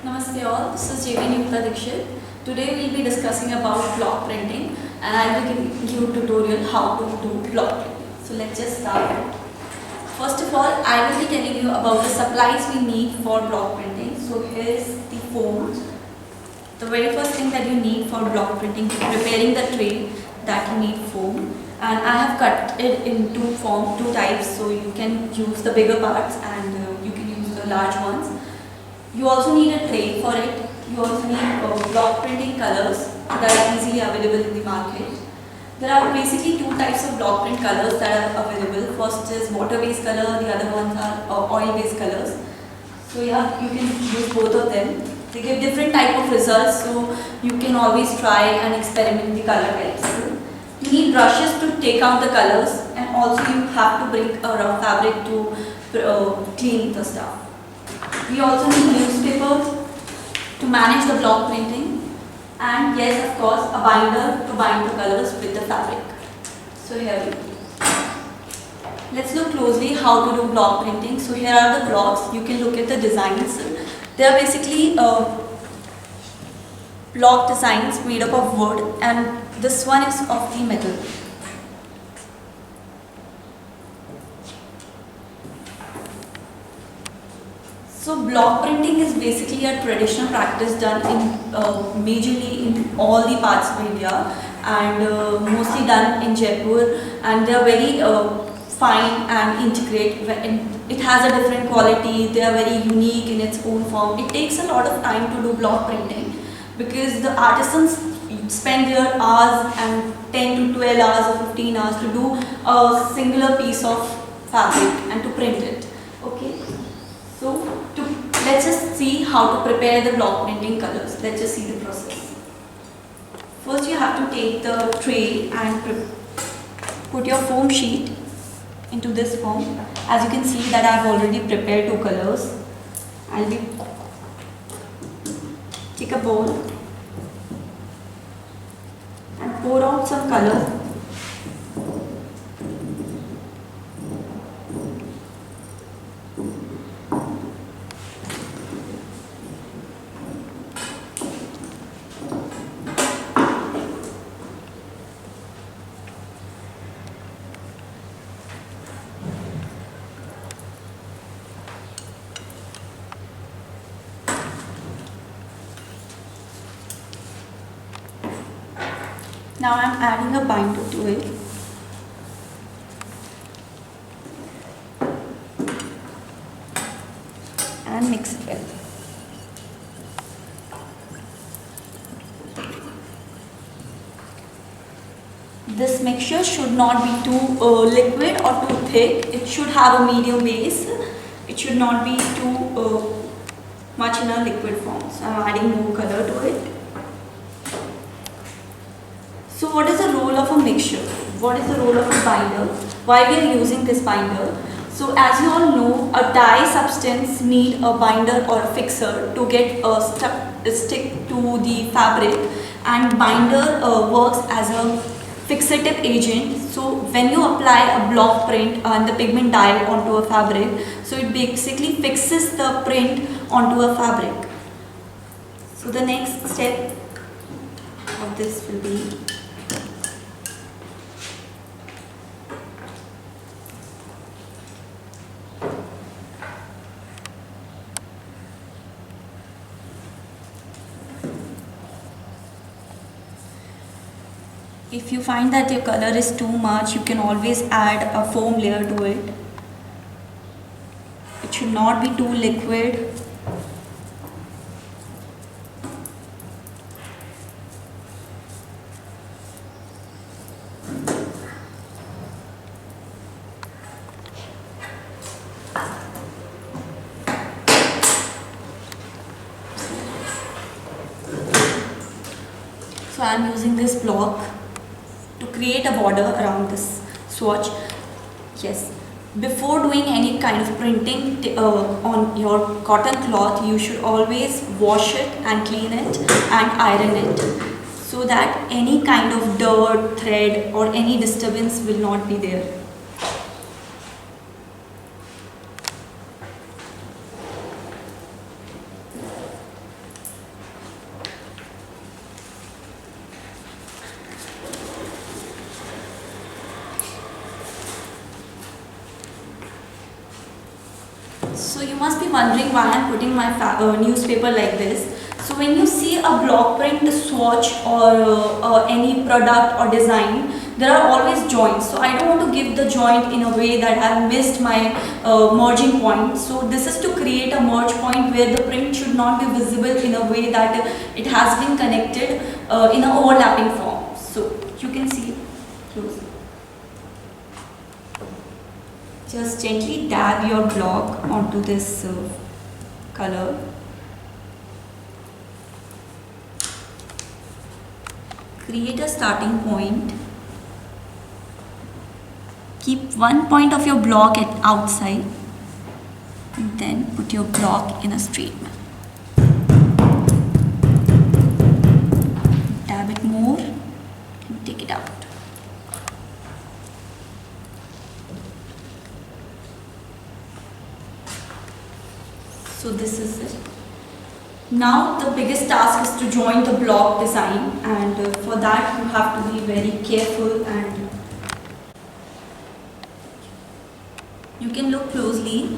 Namaste all, this is Yukta Dixit. Today we will be discussing about block printing and I will give you a tutorial how to do block printing. So let's just start. First of all, I will be telling you about the supplies we need for block printing. So here is the foam. The very first thing that you need for block printing, preparing the tray, that you need foam. And I have cut it into two types, so you can use the bigger parts and you can use the large ones. You also need a tray for it. You also need block printing colors that are easily available in the market. There are basically two types of block print colors that are available. First is water-based color, the other ones are oil-based colors. So yeah, you can use both of them. They give different type of results, so you can always try and experiment the color types. You need brushes to take out the colors, and also you have to bring a rough fabric to clean the stuff. We also need newspaper to manage the block printing, and yes, of course, a binder to bind the colors with the fabric. So here we go. Let's look closely how to do block printing. So here are the blocks. You can look at the designs. They are basically block designs made up of wood, and this one is of the metal. So block printing is basically a traditional practice done in majorly in all the parts of India and mostly done in Jaipur, and they are very fine and intricate. It has a different quality. They are very unique in its own form. It takes a lot of time to do block printing because the artisans spend their hours and 10 to 12 hours or 15 hours to do a singular piece of fabric and to print it. Okay. So let's just see how to prepare the block printing colors. Let's just see the process. First you have to take the tray and put your foam sheet into this form. As you can see that I have already prepared two colors. Take a bowl and pour out some color. Now I am adding a binder to it. And mix it well. This mixture should not be too liquid or too thick. It should have a medium base. It should not be too much in a liquid form. So I am adding more color to it. So what is the role of a mixture? What is the role of a binder? Why we are using this binder? So as you all know, a dye substance need a binder or a fixer to get stick to the fabric, and binder works as a fixative agent. So when you apply a block print and the pigment dye onto a fabric, so it basically fixes the print onto a fabric. So the next step of this will be if you find that your color is too much, you can always add a foam layer to it. It should not be too liquid. So I am using this block to create a border around this swatch. Yes, before doing any kind of printing on your cotton cloth, you should always wash it and clean it and iron it so that any kind of dirt, thread or any disturbance will not be there. So you must be wondering why I am putting my newspaper like this. So when you see a block print swatch or any product or design, there are always joints. So I don't want to give the joint in a way that I have missed my merging point. So this is to create a merge point where the print should not be visible in a way that it has been connected in an overlapping form. So you can see close. Just gently dab your block onto this color. Create a starting point. Keep one point of your block at outside and then put your block in a straight manner. Dab it more and take it out. So this is it. Now the biggest task is to join the block design, and for that you have to be very careful, and you can look closely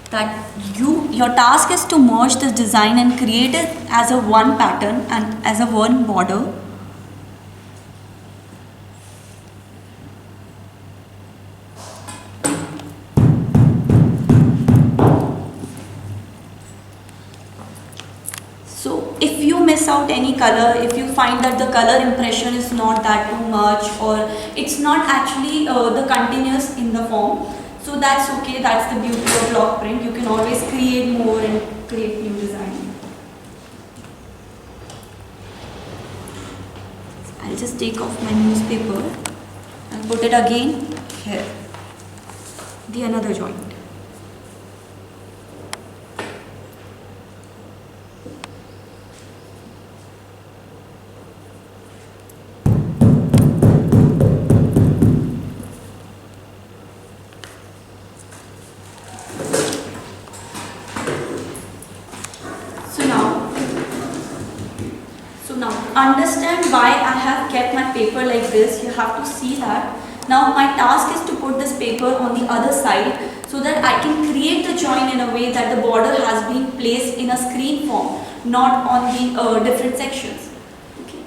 that your task is to merge this design and create it as a one pattern and as a one border. So if you miss out any color, if you find that the color impression is not that too much, or it's not actually the continuous in the form, so that's okay. That's the beauty of block print. You can always create more and create new design. I'll just take off my newspaper and put it again here, the another joint. Now understand why I have kept my paper like this. You have to see that. Now my task is to put this paper on the other side so that I can create the join in a way that the border has been placed in a screen form, not on the different sections. Okay.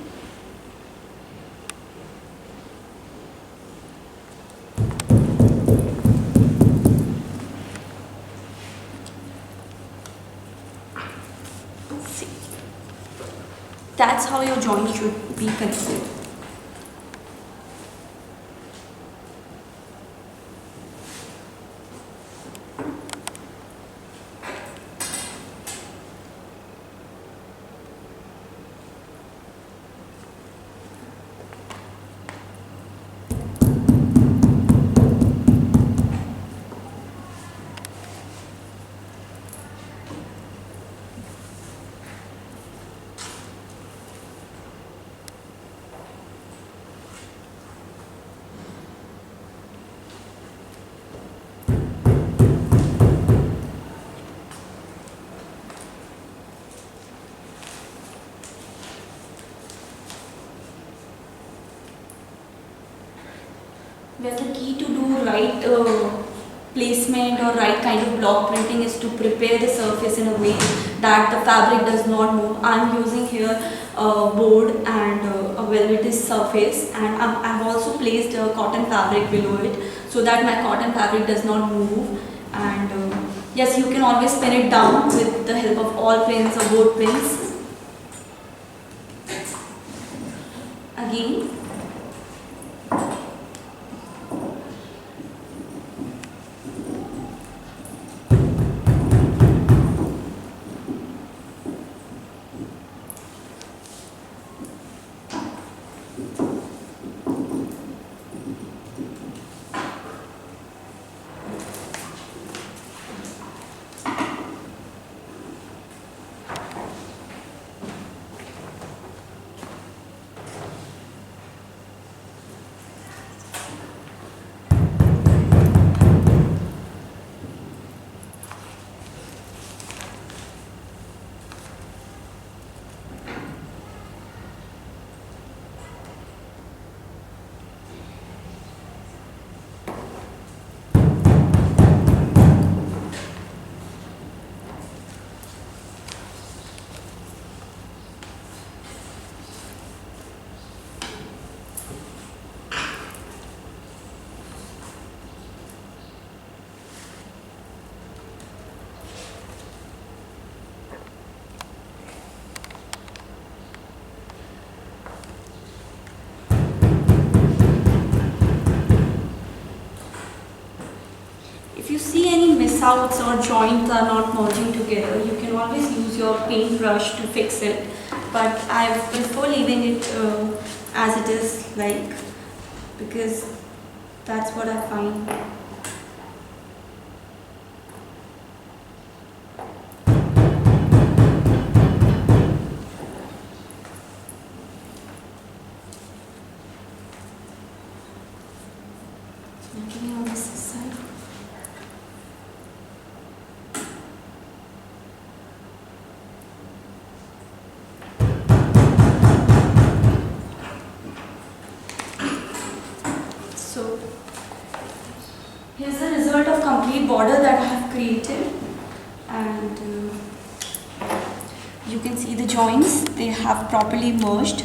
See. That's how your joint should be connected. Well, the key to do right placement or right kind of block printing is to prepare the surface in a way that the fabric does not move. I am using here a board and a velvety surface, and I have also placed a cotton fabric below it so that my cotton fabric does not move. And yes, you can always pin it down with the help of all pins or board pins. Again. misouts or joints are not merging together, you can always use your paintbrush to fix it. But I prefer leaving it as it is, like, because that's what I find. Looking on this side. So here's the result of complete border that I have created, and you can see the joints, they have properly merged.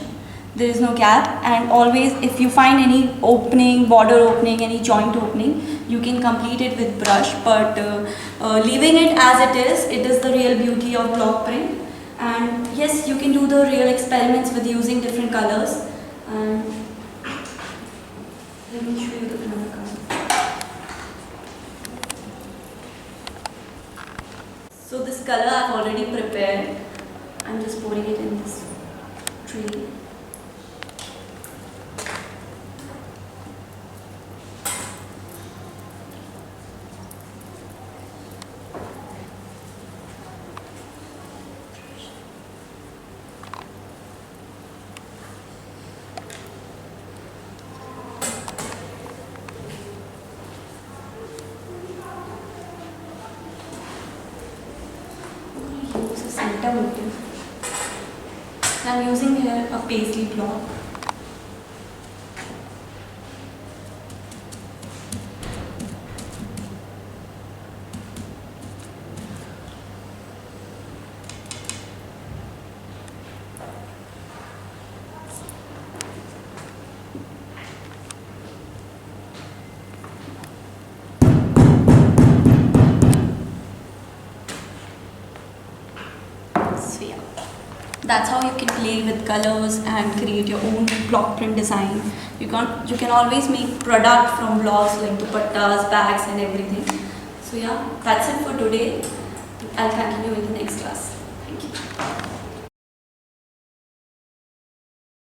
There is no gap, and always if you find any opening, border opening, any joint opening, you can complete it with brush. But leaving it as it is the real beauty of block print. And yes, you can do the real experiments with using different colors. And let me show you the another color. So this color I've already prepared. I'm just pouring it in this tray. Use a center motif. I'm using here a paisley block. So yeah, that's how you can play with colors and create your own block print design. You can always make product from blocks like dupattas, bags and everything. So yeah, that's it for today. I'll continue in the next class. Thank you.